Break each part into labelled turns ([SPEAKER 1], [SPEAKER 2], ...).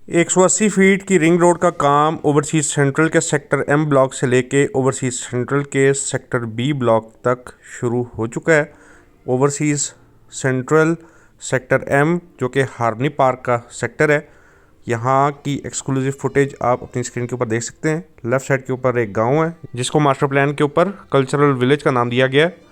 [SPEAKER 1] 180 feet की ring road का काम ओवरसीज सेंट्रल के सेक्टर एम ब्लॉक से लेके ओवरसीज सेंट्रल के सेक्टर बी ब्लॉक तक शुरू हो चुका है। ओवरसीज सेंट्रल सेक्टर एम जो कि हार्मनी पार्क का सेक्टर है, यहाँ की एक्सक्लूसिव फुटेज आप अपनी स्क्रीन के ऊपर देख सकते हैं। लेफ्ट साइड के ऊपर एक गांव है जिसको मास्टर प्लान के ऊपर कल्चरल विलेज का नाम दिया गया है।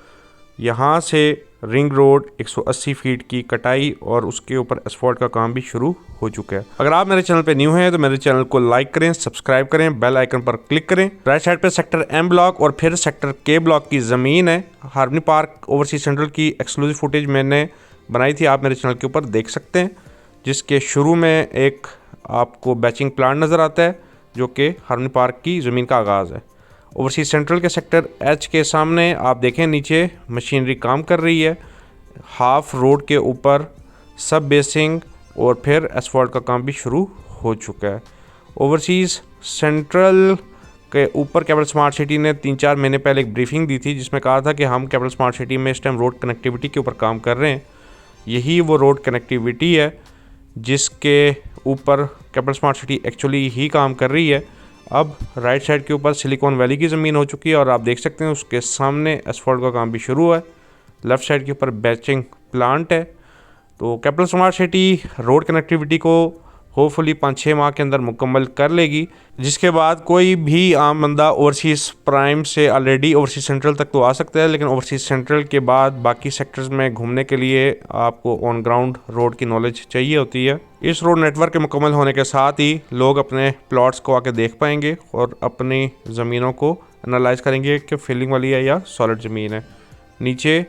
[SPEAKER 1] यहाँ से रिंग रोड 180 फीट की कटाई और उसके ऊपर एस्फॉल्ट का काम भी शुरू हो चुका है। अगर आप मेरे चैनल पे न्यू हैं तो मेरे चैनल को लाइक करें, सब्सक्राइब करें, बेल आइकन पर क्लिक करें। राइट साइड पे सेक्टर एम ब्लॉक और फिर सेक्टर के ब्लॉक की ज़मीन है। हार्मनी पार्क ओवरसीज सेंट्रल की एक्सक्लूसिव फुटेज मैंने बनाई थी, आप मेरे चैनल के ऊपर देख सकते हैं, जिसके शुरू में एक आपको बैचिंग प्लांट नज़र आता है जो कि हार्मनी पार्क की ज़मीन का आगाज़ है। ओवरसीज सेंट्रल के सेक्टर एच के सामने आप देखें नीचे मशीनरी काम कर रही है। हाफ रोड के ऊपर सब बेसिंग और फिर एसफॉल्ट का काम भी शुरू हो चुका है। ओवरसीज सेंट्रल के ऊपर कैपिटल स्मार्ट सिटी ने 3-4 महीने पहले एक ब्रीफिंग दी थी जिसमें कहा था कि हम कैपिटल स्मार्ट सिटी में इस टाइम रोड कनेक्टिविटी के ऊपर काम कर रहे हैं। यही वो रोड कनेक्टिविटी है जिसके ऊपर कैपिटल स्मार्ट सिटी एक्चुअली ही काम कर रही है। अब राइट साइड के ऊपर सिलिकॉन वैली की ज़मीन हो चुकी है और आप देख सकते हैं उसके सामने एसफॉल्ट का काम भी शुरू है। लेफ़्ट साइड के ऊपर बैचिंग प्लांट है। तो capital smart city road connectivity को होपफुली 5-6 माह के अंदर मुकम्मल कर लेगी, जिसके बाद कोई भी आम बंदा ओवरसीज़ प्राइम से ऑलरेडी ओवरसीज़ सेंट्रल तक तो आ सकता है, लेकिन ओवरसीज़ सेंट्रल के बाद बाकी सेक्टर्स में घूमने के लिए आपको ऑन ग्राउंड रोड की नॉलेज चाहिए होती है। इस रोड नेटवर्क के मुकम्मल होने के साथ ही लोग अपने प्लॉट्स को आके देख पाएंगे और अपनी ज़मीनों को एनालाइज करेंगे कि फिलिंग वाली है या सॉलिड ज़मीन है। नीचे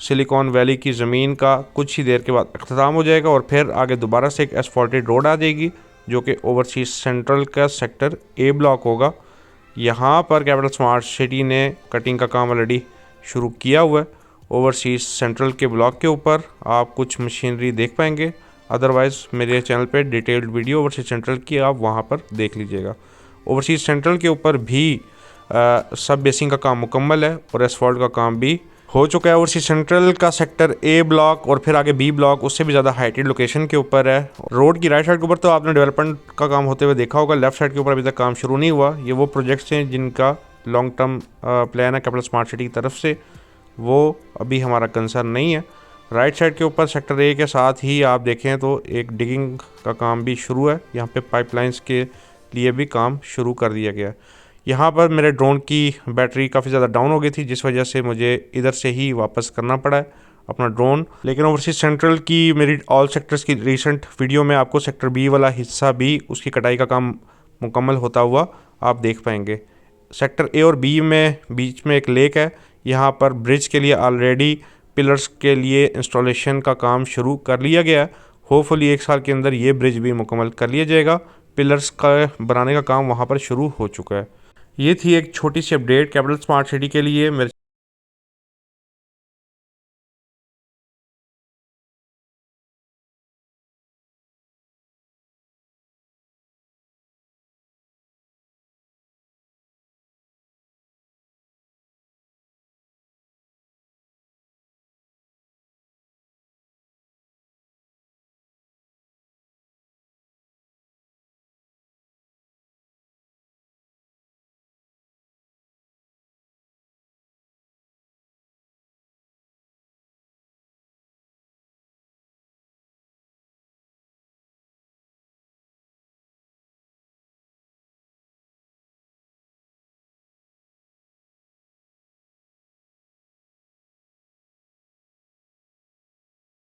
[SPEAKER 1] सिलिकॉन वैली की ज़मीन का कुछ ही देर के बाद अख्ताम हो जाएगा और फिर आगे दोबारा से एक एस्फॉल्टेड रोड आ जाएगी जो कि ओवरसीज सेंट्रल का सेक्टर ए ब्लॉक होगा। यहाँ पर कैपिटल स्मार्ट सिटी ने कटिंग का काम ऑलरेडी शुरू किया हुआ है। ओवरसीज सेंट्रल के ब्लॉक के ऊपर आप कुछ मशीनरी देख पाएंगे, अदरवाइज़ मेरे चैनल पे डिटेल्ड वीडियो ओवरसीज सेंट्रल की आप वहाँ पर देख लीजिएगा। ओवरसीज सेंट्रल के ऊपर भी सब बेसिंग का काम मुकम्मल है और एस्फॉल्ट का काम भी हो चुका है। ओवरसीज सेंट्रल का सेक्टर ए ब्लॉक और फिर आगे बी ब्लॉक उससे भी ज़्यादा हाइटेड लोकेशन के ऊपर है। रोड की राइट साइड के ऊपर तो आपने डेवलपमेंट का काम होते हुए देखा होगा। लेफ्ट साइड के ऊपर अभी तक काम शुरू नहीं हुआ। ये वो प्रोजेक्ट्स हैं जिनका लॉन्ग टर्म प्लान है कैपिटल स्मार्ट सिटी की तरफ से, वो अभी हमारा कंसर्न नहीं है। राइट साइड के ऊपर सेक्टर ए के साथ ही आप देखें तो एक डिगिंग का काम भी शुरू है। यहाँ पे पाइपलाइंस के लिए भी काम शुरू कर दिया गया है। यहाँ पर मेरे ड्रोन की बैटरी काफ़ी ज़्यादा डाउन हो गई थी, जिस वजह से मुझे इधर से ही वापस करना पड़ा है अपना ड्रोन। लेकिन ओवरसीज सेंट्रल की मेरी ऑल सेक्टर्स की रीसेंट वीडियो में आपको सेक्टर बी वाला हिस्सा भी उसकी कटाई का काम मुकम्मल होता हुआ आप देख पाएंगे। सेक्टर ए और बी में बीच में एक लेक है। यहाँ पर ब्रिज के लिए ऑलरेडी पिलर्स के लिए इंस्टॉलेशन का काम शुरू कर लिया गया है। होपफुली 1 साल के अंदर ये ब्रिज भी मुकम्मल कर लिया जाएगा। पिलर्स का बनाने का काम वहाँ पर शुरू हो चुका है। ये थी एक छोटी सी अपडेट कैपिटल स्मार्ट सिटी के लिए। मेरे